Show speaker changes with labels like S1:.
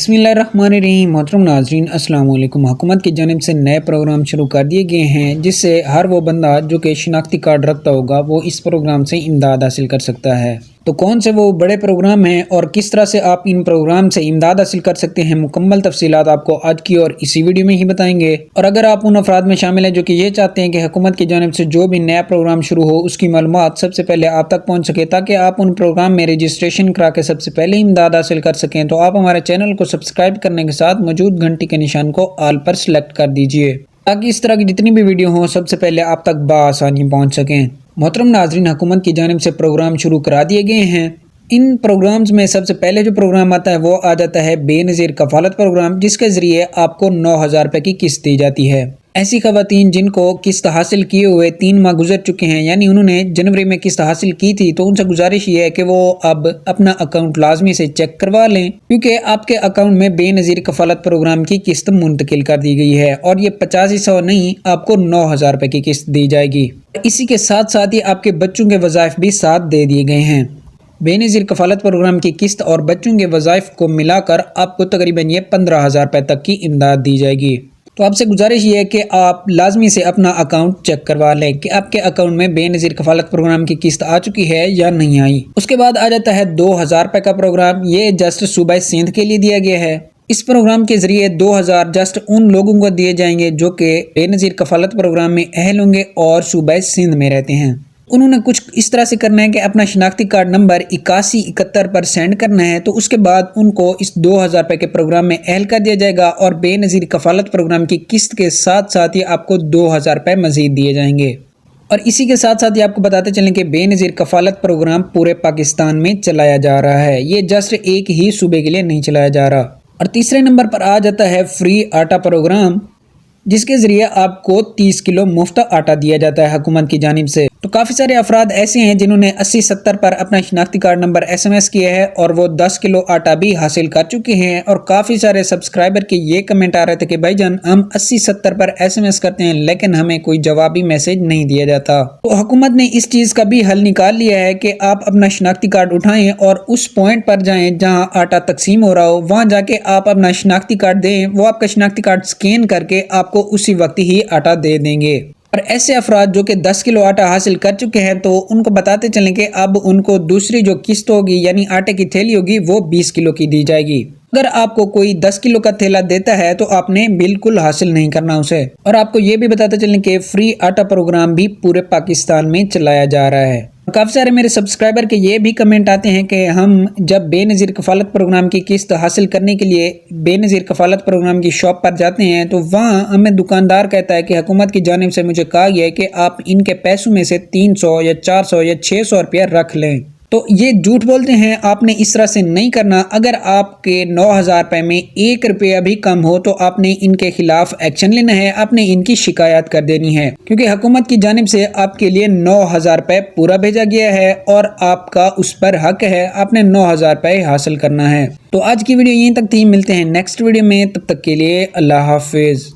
S1: बिस्मिल्लाहिर्रहमानिर्रहीम। मोहतरम नाज़रीन अस्सलाम वालेकुम। हुकूमत की जानिब से नए प्रोग्राम शुरू कर दिए गए हैं जिससे हर वो बंदा जो कि शनाख्ती कार्ड रखता होगा वो इस प्रोग्राम से इमदाद हासिल कर सकता है। तो कौन से वो बड़े प्रोग्राम हैं और किस तरह से आप इन प्रोग्राम से इमदाद हासिल कर सकते हैं, मुकम्मल तफसीलात आपको आज की और इसी वीडियो में ही बताएंगे। और अगर आप उन अफराद में शामिल हैं जो कि ये चाहते हैं कि हुकूमत की जानिब से जो भी नया प्रोग्राम शुरू हो उसकी मालूमात सबसे पहले आप तक पहुँच सके ताकि आप उन प्रोग्राम में रजिस्ट्रेशन करा के सबसे पहले इमदाद हासिल कर सकें, तो आप हमारे चैनल को सब्सक्राइब करने के साथ मौजूद घंटी के निशान को ऑल पर सेलेक्ट कर दीजिए ताकि इस तरह की जितनी भी वीडियो हो सबसे पहले आप तक बआसानी पहुँच सकें। मोहतरम नाज़रीन, हुकूमत की जानिब से प्रोग्राम शुरू करा दिए गए हैं। इन प्रोग्राम्स में सबसे पहले जो प्रोग्राम आता है वो आ जाता है बेनज़ीर कफ़ालत प्रोग्राम, जिसके ज़रिए आपको 9,000 रुपये की किस्त दी जाती है। ऐसी ख़वातीन जिनको किस्त हासिल किए हुए 3 माह गुजर चुके हैं, यानी उन्होंने जनवरी में किस्त हासिल की थी, तो उनसे गुजारिश ये है कि वो अब अपना अकाउंट लाजमी से चेक करवा लें क्योंकि आपके अकाउंट में बेनज़ीर कफ़ालत प्रोग्राम की किस्त मुंतकिल कर दी गई है और ये 8500 नहीं, आपको 9,000 रुपये की किस्त दी जाएगी। इसी के साथ साथ ही आपके बच्चों के वज़ाइफ भी साथ दे दिए गए हैं। बेनज़ीर कफ़ालत प्रोग्राम की किस्त और बच्चों के वज़ाइफ को मिलाकर आपको तकरीबन ये 15,000 रुपये तक की इमदाद दी जाएगी। तो आपसे गुजारिश ये है कि आप लाजमी से अपना अकाउंट चेक करवा लें कि आपके अकाउंट में बेनज़ीर कफ़ालत प्रोग्राम की किस्त आ चुकी है या नहीं आई। उसके बाद आ जाता है 2,000 रुपये का प्रोग्राम। ये जस्ट सूबा सिंध के लिए दिया गया है। इस प्रोग्राम के जरिए 2,000 जस्ट उन लोगों को दिए जाएंगे जो कि बेनज़ीर कफ़ालत प्रोग्राम में अहल होंगे और सूबा सिंध में रहते हैं। उन्होंने कुछ इस तरह से करना है कि अपना शनाख्ती कार्ड नंबर 8171 पर सेंड करना है, तो उसके बाद उनको इस 2,000 रुपये के प्रोग्राम में अहल कर दिया जाएगा और बेनज़ीर कफ़ालत प्रोग्राम की किस्त के साथ साथ ही आपको 2,000 रुपये मज़ीद दिए जाएंगे। और इसी के साथ साथ ही आपको बताते चलें कि बेनज़ीर कफ़ालत प्रोग्राम पूरे पाकिस्तान में चलाया जा रहा है, ये जस्ट एक ही सूबे के लिए नहीं चलाया जा रहा। और तीसरे नंबर पर आ जाता है फ्री आटा प्रोग्राम, जिसके ज़रिए आपको 30 किलो मुफ्त आटा दिया जाता है हुकूमत की जानिब से। तो काफ़ी सारे अफराद ऐसे हैं जिन्होंने 8070 पर अपना शनाख्ती कार्ड नंबर SMS किया है और वो 10 किलो आटा भी हासिल कर चुके हैं। और काफ़ी सारे सब्सक्राइबर के ये कमेंट आ रहे थे कि भाईजान हम 8070 पर SMS करते हैं लेकिन हमें कोई जवाबी मैसेज नहीं दिया जाता। तो हुकूमत ने इस चीज़ का भी हल निकाल लिया है कि आप अपना शनाख्ती कार्ड उठाएं और उस पॉइंट पर जाएं जहाँ आटा तकसीम हो रहा हो, वहाँ जाके आप अपना शनाख्ती कार्ड दें, वो आपका शनाख्ती कार्ड स्कैन करके आपको उसी वक्त ही आटा दे देंगे। और ऐसे अफराद जो कि 10 किलो आटा हासिल कर चुके हैं तो उनको बताते चलें कि अब उनको दूसरी जो किस्त होगी यानी आटे की थैली होगी वो 20 किलो की दी जाएगी। अगर आपको कोई 10 किलो का थैला देता है तो आपने बिल्कुल हासिल नहीं करना उसे। और आपको ये भी बताते चलें कि फ्री आटा प्रोग्राम भी पूरे पाकिस्तान में चलाया जा रहा है। काफ़ी सारे मेरे सब्सक्राइबर के ये भी कमेंट आते हैं कि हम जब बेनज़ीर कफ़ालत प्रोग्राम की किस्त हासिल करने के लिए बेनज़ीर कफ़ालत प्रोग्राम की शॉप पर जाते हैं तो वहाँ हमें दुकानदार कहता है कि हुकूमत की जानिब से मुझे कहा गया है कि आप इनके पैसों में से 300 या 400 या 600 रुपया रख लें। तो ये झूठ बोलते हैं, आपने इस तरह से नहीं करना। अगर आपके 9,000 रुपये में 1 रुपया भी कम हो तो आपने इनके खिलाफ एक्शन लेना है, आपने इनकी शिकायत कर देनी है क्योंकि हुकूमत की जानिब से आपके लिए 9,000 रुपये पूरा भेजा गया है और आपका उस पर हक है, आपने 9,000 रुपये हासिल करना है। तो आज की वीडियो यहीं तक थी, मिलते हैं नेक्स्ट वीडियो में, तब तक के लिए अल्लाह हाफिज़।